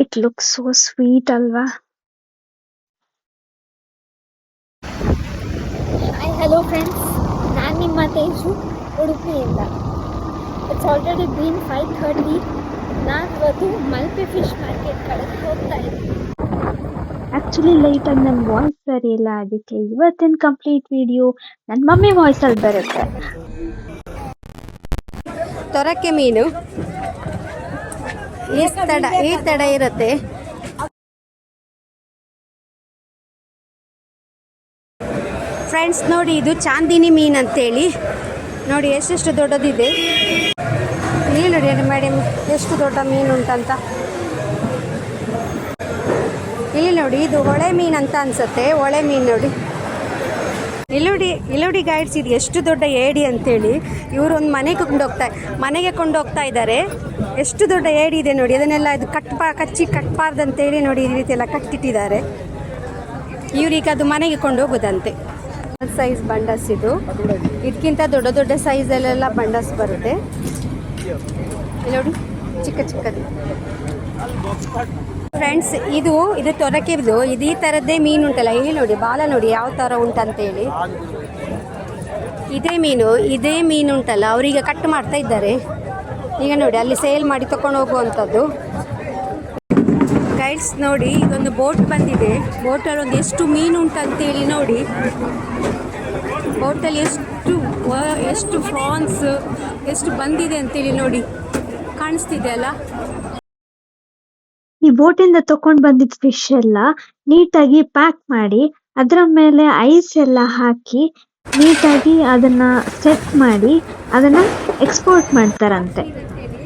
It looks so sweet ಅಲ್ವಾ? Hi hello friends, ನಾನು ನಿಮ್ಮ ತೇಜು ಉಡುಪಿಯಿಂದ. It's already bean 5:30. ನಾನು ಇವತ್ತು ಮಲ್ಪೆ ಫಿಶ್ ಮಾರ್ಕೆಟ್ ಕಡೆಗೆ ಹೋಗ್ತಾ ಇದ್ದೀನಿ. ಆಕ್ಚುಲಿ ಲೈಟ್ ಆಗಿ ನನ್ನ ವಾಯ್ಸ್ ಸರಿ ಇಲ್ಲ, ಅದಕ್ಕೆ ಇವತ್ತಿನ ಕಂಪ್ಲೀಟ್ ವಿಡಿಯೋ ನನ್ನ ಮಮ್ಮಿ ವಾಯ್ಸ್ ಅಲ್ಲಿ ಬರುತ್ತೆ. ತೊರಕೆ ಮೀನು ಈ ತಡ ಇರುತ್ತೆ. ಫ್ರೆಂಡ್ಸ್ ನೋಡಿ, ಇದು ಚಾಂದಿನಿ ಮೀನು ಅಂತೇಳಿ. ನೋಡಿ ಎಷ್ಟೆಷ್ಟು ದೊಡ್ಡದಿದೆ. ಇಲ್ಲಿ ನೋಡಿ ಮೇಡಮ್ ಎಷ್ಟು ದೊಡ್ಡ ಮೀನು ಉಂಟಂತ. ಇಲ್ಲಿ ನೋಡಿ, ಇದು ಹೊಳೆ ಮೀನು ಅಂತ ಅನ್ಸುತ್ತೆ. ಹೊಳೆ ಮೀನು ನೋಡಿ. ಇಲ್ಲೋಡಿ ಗೈಡ್ಸ್, ಇದು ಎಷ್ಟು ದೊಡ್ಡ ಏಡಿ ಅಂತೇಳಿ. ಇವರು ಒಂದು ಮನೆಗೆ ಕೊಂಡೋಗ್ತಾ ಇದ್ದಾರೆ. ಎಷ್ಟು ದೊಡ್ಡ ಏಡಿ ಇದೆ ನೋಡಿ. ಅದನ್ನೆಲ್ಲ ಇದು ಕಟ್ಬಾರ್ದಂತೇಳಿ ನೋಡಿ, ಈ ರೀತಿ ಎಲ್ಲ ಕಟ್ಟಿಟ್ಟಿದ್ದಾರೆ. ಇವ್ರಿಗೆ ಅದು ಮನೆಗೆ ಕೊಂಡೋಗೋದಂತೆ. ಸೈಜ್ ಬಂಡಸ್ ಇದು. ಇದಕ್ಕಿಂತ ದೊಡ್ಡ ಸೈಜಲ್ಲೆಲ್ಲ ಬಂಡಸ್ ಬರುತ್ತೆ. ನೋಡಿ ಚಿಕ್ಕದು. ಫ್ರೆಂಡ್ಸ್, ಇದು ತೊರಕೆದು. ಇದು ಈ ಥರದ್ದೇ ಮೀನು ಉಂಟಲ್ಲ, ಇಲ್ಲಿ ನೋಡಿ ಬಾಲ ನೋಡಿ ಯಾವ ಥರ ಉಂಟಂತೇಳಿ. ಇದೇ ಮೀನು ಉಂಟಲ್ಲ, ಅವರೀಗ ಕಟ್ ಮಾಡ್ತಾ ಇದ್ದಾರೆ. ಈಗ ನೋಡಿ ಅಲ್ಲಿ ಸೇಲ್ ಮಾಡಿ ತಗೊಂಡು ಹೋಗುವಂಥದ್ದು. ಗೈಡ್ಸ್ ನೋಡಿ, ಇದೊಂದು ಬೋಟ್ ಬಂದಿದೆ. ಬೋಟಲ್ಲಿ ಒಂದು ಎಷ್ಟು ಮೀನು ಉಂಟಂತೇಳಿ ನೋಡಿ. ಬೋಟಲ್ಲಿ ಎಷ್ಟು ಫ್ರಾನ್ಸ್ ಎಷ್ಟು ಬಂದಿದೆ ಅಂತೇಳಿ ನೋಡಿ. ಕಾಣಿಸ್ತಿದೆ ಅಲ್ಲ. ಈ ಬೋಟಿಂದ ತಕೊಂಡ್ ಬಂದಿದ್ದ ಫಿಶ್ ಎಲ್ಲ ನೀಟಾಗಿ ಪ್ಯಾಕ್ ಮಾಡಿ ಅದರ ಮೇಲೆ ಐಸ್ ಎಲ್ಲ ಹಾಕಿ ನೀಟಾಗಿ ಅದನ್ನ ಸೆಟ್ ಮಾಡಿ ಅದನ್ನ ಎಕ್ಸ್ಪೋರ್ಟ್ ಮಾಡ್ತಾರಂತೆ.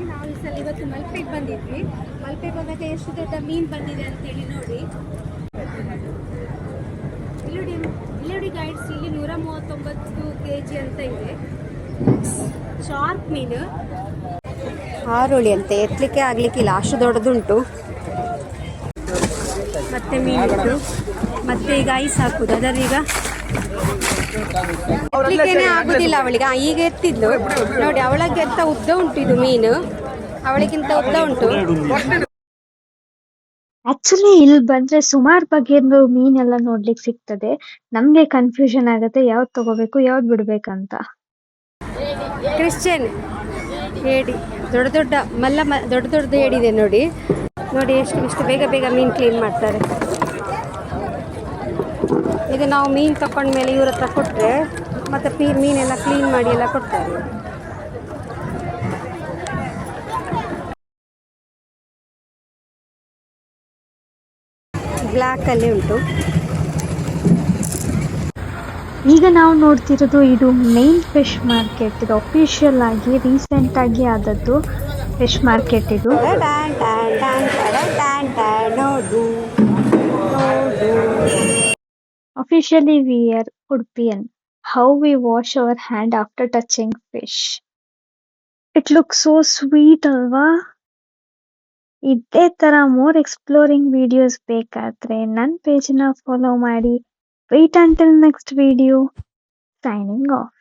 ನಾವು ಈ ಸಲ ಇವತ್ತು ಮಲ್ಪೆಗೆ ಬಂದಿದ್ವಿ. ಮಲ್ಪೆಗೆ ಬಂದಾಗ ಎಷ್ಟು ದೊಡ್ಡ ಮೀನು ಬಂದಿದೆ ಅಂತೇಳಿ ನೋಡಿ. ಇಲ್ಲೋಡಿ ಗೈಡ್ಸ್, ಇಲ್ಲಿ 139 kg ಅಂತ ಇದೆ. ಶಾರ್ಕ್ ಮೀನು, ಹಾರೋಳಿ ಅಂತೆ. ಎತ್ತಲಿಕ್ಕೆ ಆಗ್ಲಿಕ್ಕಿಲ್ಲ, ಅಷ್ಟು ದೊಡ್ಡದುಂಟು. ಮತ್ತೆ ಮೀನಿಟ್ಟು ಮತ್ತೆ ಈಗ ಐಸ್ ಹಾಕುದು. ಅದರೀಗ ಎತ್ತಲಿಕ್ಕೇನೆ ಆಗುದಿಲ್ಲ ಅವಳಿಗೆ. ಈಗ ಎತ್ತಿದ್ಲು ನೋಡಿ, ಅವಳಿಗಿಂತ ಉದ್ದ ಉಂಟು ಇದು ಮೀನು. ಅವಳಿಗಿಂತ ಉದ್ದ ಉಂಟು. ಆಕ್ಚುಲಿ ಇಲ್ಲಿ ಬಂದ್ರೆ ಸುಮಾರು ಬಗೆಯ ಮೀನೆಲ್ಲ ನೋಡ್ಲಿಕ್ಕೆ ಸಿಗ್ತದೆ. ನಮ್ಗೆ ಕನ್ಫ್ಯೂಷನ್ ಆಗುತ್ತೆ ಯಾವ್ದು ತಗೋಬೇಕು ಯಾವ್ದು ಬಿಡ್ಬೇಕಂತ. ಕ್ರಿಶ್ಚಿಯನ್ ಏಡಿ, ದೊಡ್ಡ ಏಡಿದೆ ನೋಡಿ. ಎಷ್ಟು ಬೇಗ ಮೀನು ಕ್ಲೀನ್ ಮಾಡ್ತಾರೆ. ಇದು ನಾವು ಮೀನು ತಗೊಂಡ್ಮೇಲೆ ಇವ್ರ ಹತ್ರ ಕೊಟ್ಟರೆ ಮತ್ತೆ ಮೀನೆಲ್ಲ ಕ್ಲೀನ್ ಮಾಡಿ ಎಲ್ಲ ಕೊಡ್ತಾರೆ. ಬ್ಲ್ಯಾಕ್ ಅಲ್ಲಿ ಉಂಟು. ಈಗ ನಾವು ನೋಡ್ತಿರೋದು ಇದು ಮೇನ್ ಫಿಶ್ ಮಾರ್ಕೆಟ್. ಇದು ಅಫಿಷಿಯಲ್ ಆಗಿ ರೀಸೆಂಟ್ ಆಗಿ ಆದದ್ದು ಫಿಶ್ ಮಾರ್ಕೆಟ್ ಇದು. Officially we are Udupian. How we wash our hand after touching fish. It looks so sweet ಅಲ್ವಾ? ಇದೇ ತರ ಮೋರ್ ಎಕ್ಸ್ಪ್ಲೋರಿಂಗ್ ವಿಡಿಯೋಸ್ ಬೇಕಾದ್ರೆ ನನ್ನ ಪೇಜ್ನ ಫಾಲೋ ಮಾಡಿ. Wait until next video. Signing off.